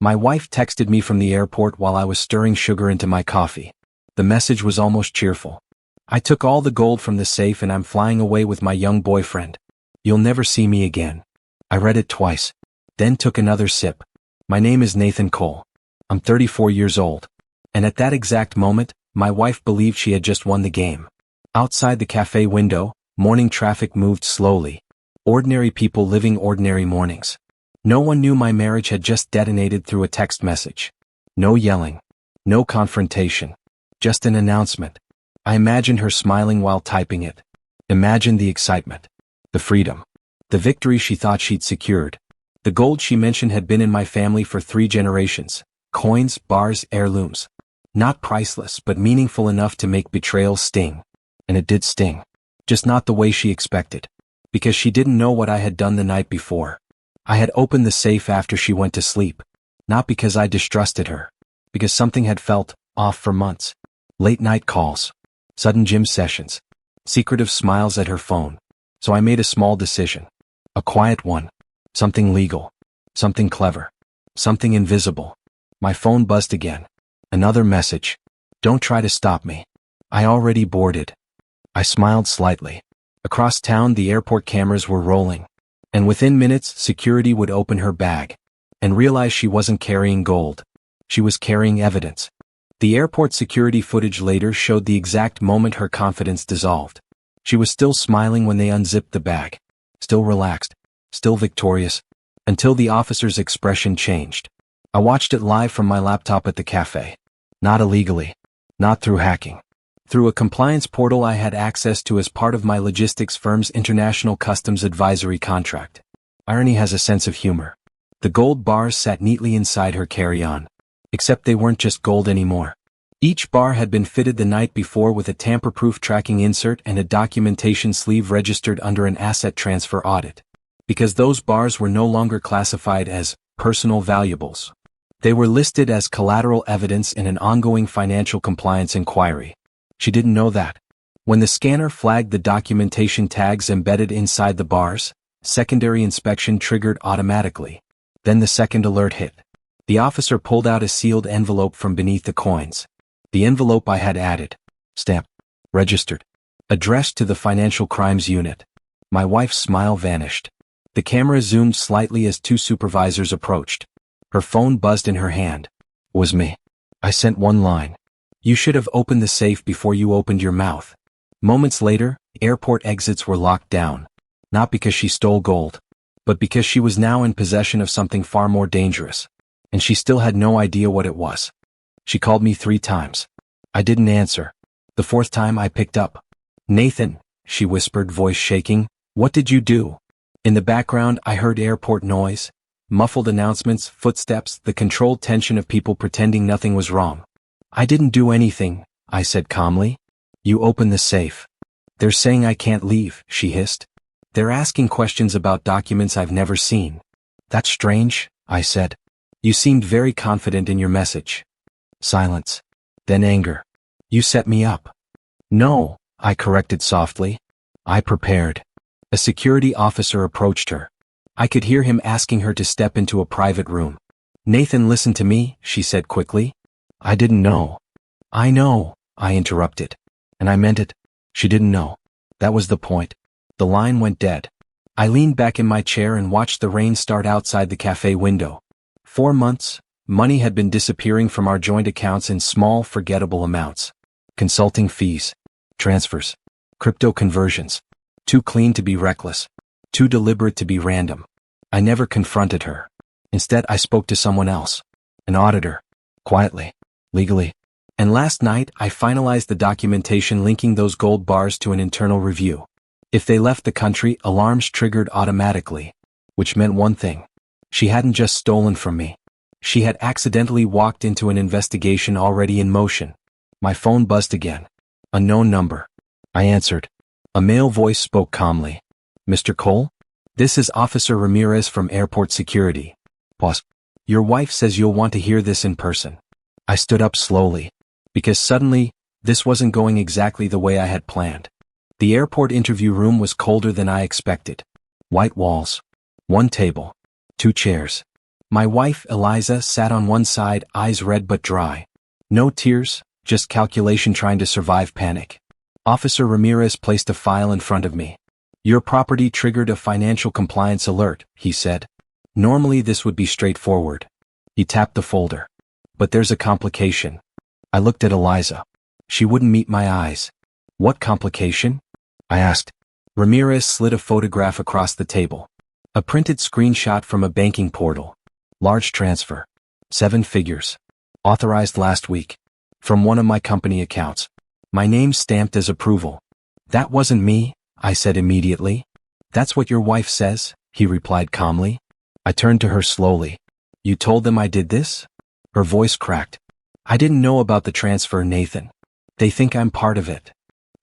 My wife texted me from the airport while I was stirring sugar into my coffee. The message was almost cheerful. I took all the gold from the safe and I'm flying away with my young boyfriend. You'll never see me again. I read it twice, then took another sip. My name is Nathan Cole. I'm 34 years old. And at that exact moment, my wife believed she had just won the game. Outside the cafe window, morning traffic moved slowly. Ordinary people living ordinary mornings. No one knew my marriage had just detonated through a text message. No yelling. No confrontation. Just an announcement. I imagined her smiling while typing it. Imagined the excitement. The freedom. The victory she thought she'd secured. The gold she mentioned had been in my family for 3 generations. Coins, bars, heirlooms. Not priceless, but meaningful enough to make betrayal sting. And it did sting. Just not the way she expected. Because she didn't know what I had done the night before. I had opened the safe after she went to sleep. Not because I distrusted her. Because something had felt off for months. Late night calls. Sudden gym sessions. Secretive smiles at her phone. So I made a small decision. A quiet one. Something legal. Something clever. Something invisible. My phone buzzed again. Another message. Don't try to stop me. I already boarded. I smiled slightly. Across town the airport cameras were rolling. And within minutes security would open her bag. And realize she wasn't carrying gold. She was carrying evidence. The airport security footage later showed the exact moment her confidence dissolved. She was still smiling when they unzipped the bag. Still relaxed. Still victorious. Until the officer's expression changed. I watched it live from my laptop at the cafe. Not illegally. Not through hacking. Through a compliance portal I had access to as part of my logistics firm's international customs advisory contract. Irony has a sense of humor. The gold bars sat neatly inside her carry-on. Except they weren't just gold anymore. Each bar had been fitted the night before with a tamper-proof tracking insert and a documentation sleeve registered under an asset transfer audit. Because those bars were no longer classified as personal valuables. They were listed as collateral evidence in an ongoing financial compliance inquiry. She didn't know that. When the scanner flagged the documentation tags embedded inside the bars, secondary inspection triggered automatically. Then the second alert hit. The officer pulled out a sealed envelope from beneath the coins. The envelope I had added. Stamped. Registered. Addressed to the Financial Crimes Unit. My wife's smile vanished. The camera zoomed slightly as 2 supervisors approached. Her phone buzzed in her hand. Was me. I sent one line. You should have opened the safe before you opened your mouth. Moments later, airport exits were locked down. Not because she stole gold, but because she was now in possession of something far more dangerous. And she still had no idea what it was. She called me 3 times. I didn't answer. The 4th time I picked up. Nathan, she whispered, voice shaking, what did you do? In the background I heard airport noise, muffled announcements, footsteps, the controlled tension of people pretending nothing was wrong. I didn't do anything, I said calmly. You opened the safe. They're saying I can't leave, she hissed. They're asking questions about documents I've never seen. That's strange, I said. You seemed very confident in your message. Silence. Then anger. You set me up. No, I corrected softly. I prepared. A security officer approached her. I could hear him asking her to step into a private room. Nathan, listen to me, she said quickly. I didn't know. I know, I interrupted. And I meant it. She didn't know. That was the point. The line went dead. I leaned back in my chair and watched the rain start outside the cafe window. 4 months, money had been disappearing from our joint accounts in small, forgettable amounts. Consulting fees. Transfers. Crypto conversions. Too clean to be reckless. Too deliberate to be random. I never confronted her. Instead, I spoke to someone else. An auditor. Quietly. Legally. And last night, I finalized the documentation linking those gold bars to an internal review. If they left the country, alarms triggered automatically. Which meant one thing. She hadn't just stolen from me. She had accidentally walked into an investigation already in motion. My phone buzzed again. Unknown number. I answered. A male voice spoke calmly. Mr. Cole? This is Officer Ramirez from Airport Security. Pause. Your wife says you'll want to hear this in person. I stood up slowly. Because suddenly, this wasn't going exactly the way I had planned. The airport interview room was colder than I expected. White walls. 1 table. 2 chairs. My wife, Eliza, sat on one side, eyes red but dry. No tears, just calculation trying to survive panic. Officer Ramirez placed a file in front of me. Your property triggered a financial compliance alert, he said. Normally this would be straightforward. He tapped the folder. But there's a complication. I looked at Eliza. She wouldn't meet my eyes. What complication? I asked. Ramirez slid a photograph across the table. A printed screenshot from a banking portal. Large transfer. 7 figures. Authorized last week. From one of my company accounts. My name stamped as approval. That wasn't me, I said immediately. That's what your wife says, he replied calmly. I turned to her slowly. You told them I did this? Her voice cracked. I didn't know about the transfer, Nathan. They think I'm part of it.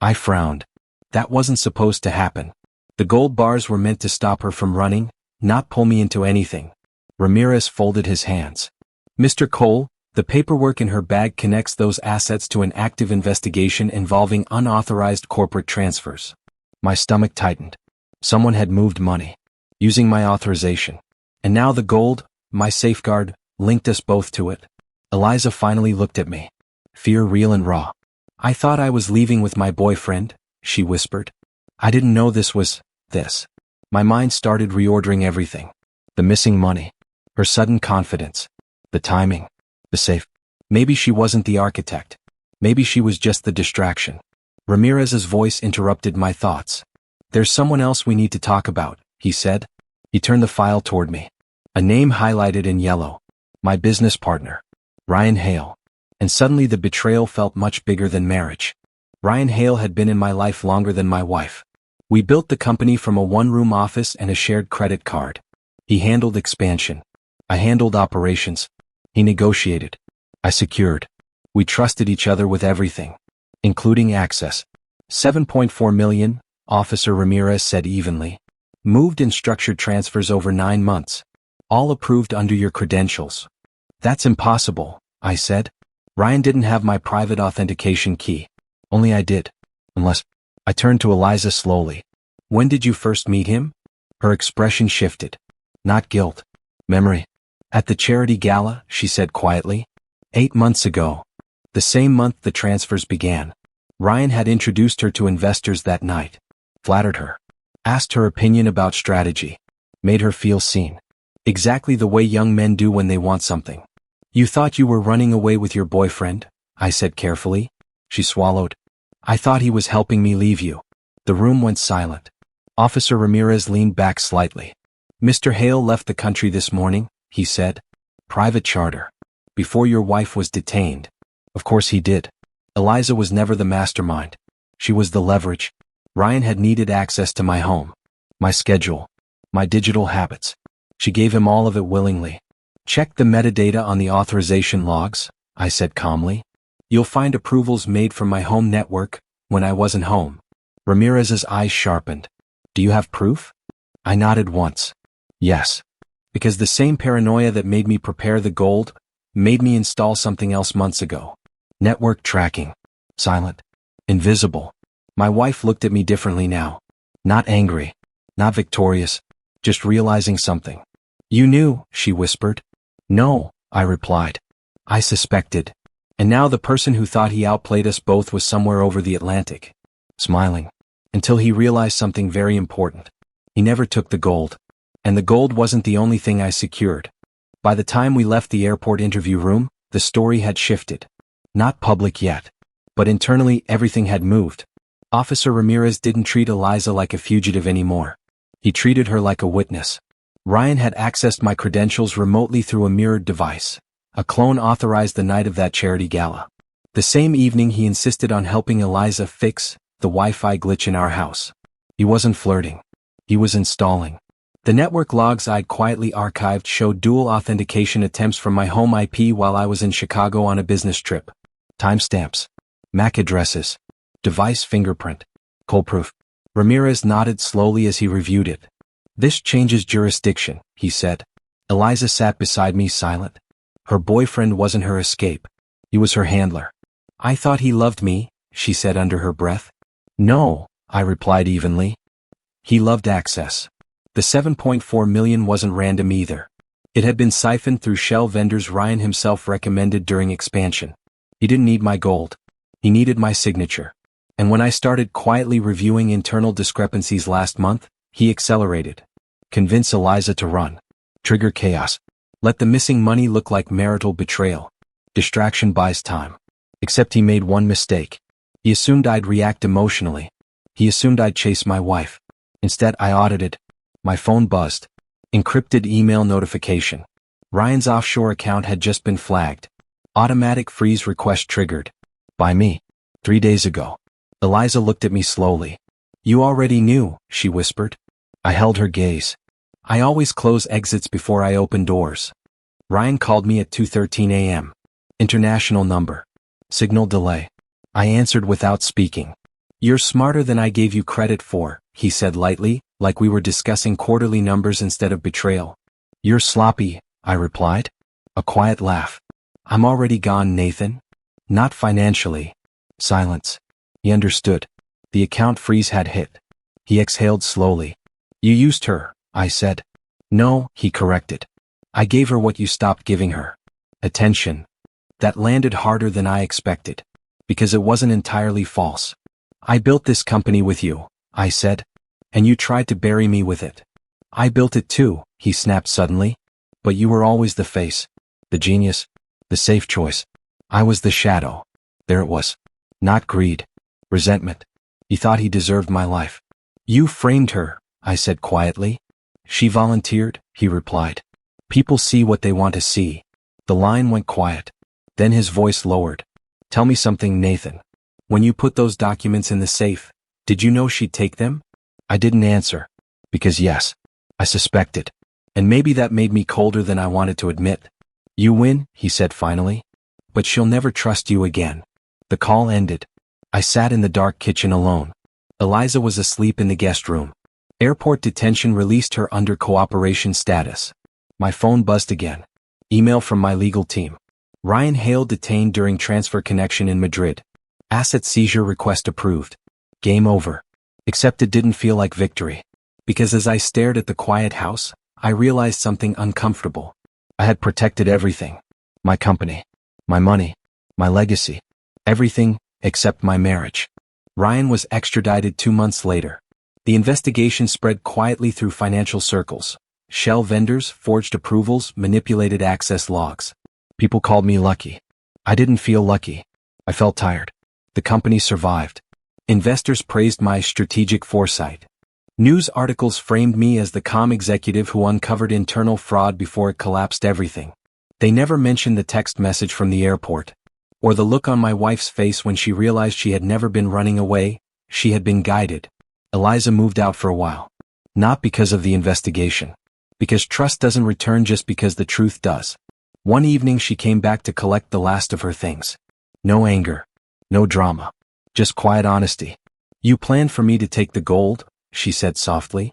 I frowned. That wasn't supposed to happen. The gold bars were meant to stop her from running, not pull me into anything. Ramirez folded his hands. Mr. Cole, the paperwork in her bag connects those assets to an active investigation involving unauthorized corporate transfers. My stomach tightened. Someone had moved money. Using my authorization. And now the gold, my safeguard, linked us both to it. Eliza finally looked at me. Fear real and raw. I thought I was leaving with my boyfriend, she whispered. I didn't know this was this. My mind started reordering everything. The missing money. Her sudden confidence. The timing. The safe. Maybe she wasn't the architect. Maybe she was just the distraction. Ramirez's voice interrupted my thoughts. There's someone else we need to talk about, he said. He turned the file toward me. A name highlighted in yellow. My business partner. Ryan Hale. And suddenly the betrayal felt much bigger than marriage. Ryan Hale had been in my life longer than my wife. We built the company from a one-room office and a shared credit card. He handled expansion. I handled operations. He negotiated. I secured. We trusted each other with everything, including access. 7.4 million, Officer Ramirez said evenly. Moved in structured transfers over 9 months. All approved under your credentials. That's impossible, I said. Ryan didn't have my private authentication key. Only I did. Unless... I turned to Eliza slowly. When did you first meet him? Her expression shifted. Not guilt. Memory. At the charity gala, she said quietly. 8 months ago. The same month the transfers began. Ryan had introduced her to investors that night. Flattered her. Asked her opinion about strategy. Made her feel seen. Exactly the way young men do when they want something. You thought you were running away with your boyfriend? I said carefully. She swallowed. I thought he was helping me leave you. The room went silent. Officer Ramirez leaned back slightly. Mr. Hale left the country this morning, he said. Private charter. Before your wife was detained. Of course he did. Eliza was never the mastermind. She was the leverage. Ryan had needed access to my home. My schedule. My digital habits. She gave him all of it willingly. Check the metadata on the authorization logs, I said calmly. You'll find approvals made from my home network, when I wasn't home. Ramirez's eyes sharpened. Do you have proof? I nodded once. Yes. Because the same paranoia that made me prepare the gold, made me install something else months ago. Network tracking. Silent. Invisible. My wife looked at me differently now. Not angry. Not victorious. Just realizing something. You knew, she whispered. No, I replied. I suspected. And now the person who thought he outplayed us both was somewhere over the Atlantic. Smiling. Until he realized something very important. He never took the gold. And the gold wasn't the only thing I secured. By the time we left the airport interview room, the story had shifted. Not public yet. But internally everything had moved. Officer Ramirez didn't treat Eliza like a fugitive anymore. He treated her like a witness. Ryan had accessed my credentials remotely through a mirrored device. A clone authorized the night of that charity gala. The same evening he insisted on helping Eliza fix the Wi-Fi glitch in our house. He wasn't flirting. He was installing. The network logs I'd quietly archived showed dual authentication attempts from my home IP while I was in Chicago on a business trip. Timestamps. MAC addresses. Device fingerprint. Coalproof. Ramirez nodded slowly as he reviewed it. This changes jurisdiction, he said. Eliza sat beside me silent. Her boyfriend wasn't her escape. He was her handler. I thought he loved me, she said under her breath. No, I replied evenly. He loved access. The 7.4 million wasn't random either. It had been siphoned through shell vendors Ryan himself recommended during expansion. He didn't need my gold. He needed my signature. And when I started quietly reviewing internal discrepancies last month, he accelerated. Convince Eliza to run. Trigger chaos. Let the missing money look like marital betrayal. Distraction buys time. Except he made one mistake. He assumed I'd react emotionally. He assumed I'd chase my wife. Instead, I audited. My phone buzzed. Encrypted email notification. Ryan's offshore account had just been flagged. Automatic freeze request triggered. By me. 3 days ago. Eliza looked at me slowly. You already knew, she whispered. I held her gaze. I always close exits before I open doors. Ryan called me at 2:13 a.m. International number. Signal delay. I answered without speaking. You're smarter than I gave you credit for, he said lightly, like we were discussing quarterly numbers instead of betrayal. You're sloppy, I replied. A quiet laugh. I'm already gone, Nathan. Not financially. Silence. He understood. The account freeze had hit. He exhaled slowly. You used her, I said. No, he corrected. I gave her what you stopped giving her. Attention. That landed harder than I expected. Because it wasn't entirely false. I built this company with you, I said. And you tried to bury me with it. I built it too, he snapped suddenly. But you were always the face. The genius. The safe choice. I was the shadow. There it was. Not greed. Resentment. He thought he deserved my life. You framed her, I said quietly. She volunteered, he replied. People see what they want to see. The line went quiet. Then his voice lowered. Tell me something, Nathan. When you put those documents in the safe, did you know she'd take them? I didn't answer. Because yes, I suspected. And maybe that made me colder than I wanted to admit. You win, he said finally. But she'll never trust you again. The call ended. I sat in the dark kitchen alone. Eliza was asleep in the guest room. Airport detention released her under cooperation status. My phone buzzed again. Email from my legal team. Ryan Hale detained during transfer connection in Madrid. Asset seizure request approved. Game over. Except it didn't feel like victory. Because as I stared at the quiet house, I realized something uncomfortable. I had protected everything. My company. My money. My legacy. Everything except my marriage. Ryan was extradited 2 months later. The investigation spread quietly through financial circles. Shell vendors, forged approvals, manipulated access logs. People called me lucky. I didn't feel lucky. I felt tired. The company survived. Investors praised my strategic foresight. News articles framed me as the calm executive who uncovered internal fraud before it collapsed everything. They never mentioned the text message from the airport. Or the look on my wife's face when she realized she had never been running away, she had been guided. Eliza moved out for a while. Not because of the investigation. Because trust doesn't return just because the truth does. One evening she came back to collect the last of her things. No anger. No drama. Just quiet honesty. You planned for me to take the gold, she said softly.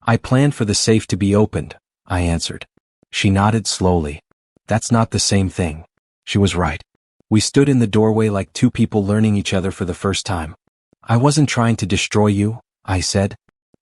I planned for the safe to be opened, I answered. She nodded slowly. That's not the same thing. She was right. We stood in the doorway like two people learning each other for the first time. I wasn't trying to destroy you, I said.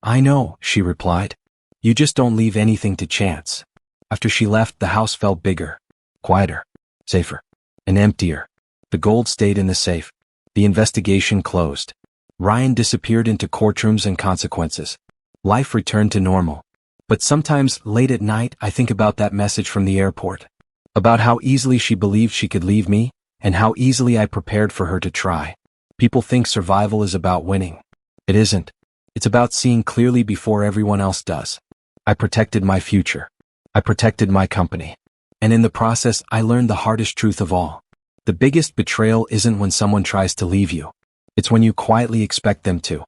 I know, she replied. You just don't leave anything to chance. After she left, the house felt bigger, quieter, safer, and emptier. The gold stayed in the safe. The investigation closed. Ryan disappeared into courtrooms and consequences. Life returned to normal. But sometimes, late at night, I think about that message from the airport. About how easily she believed she could leave me, and how easily I prepared for her to try. People think survival is about winning. It isn't. It's about seeing clearly before everyone else does. I protected my future. I protected my company. And in the process, I learned the hardest truth of all. The biggest betrayal isn't when someone tries to leave you. It's when you quietly expect them to.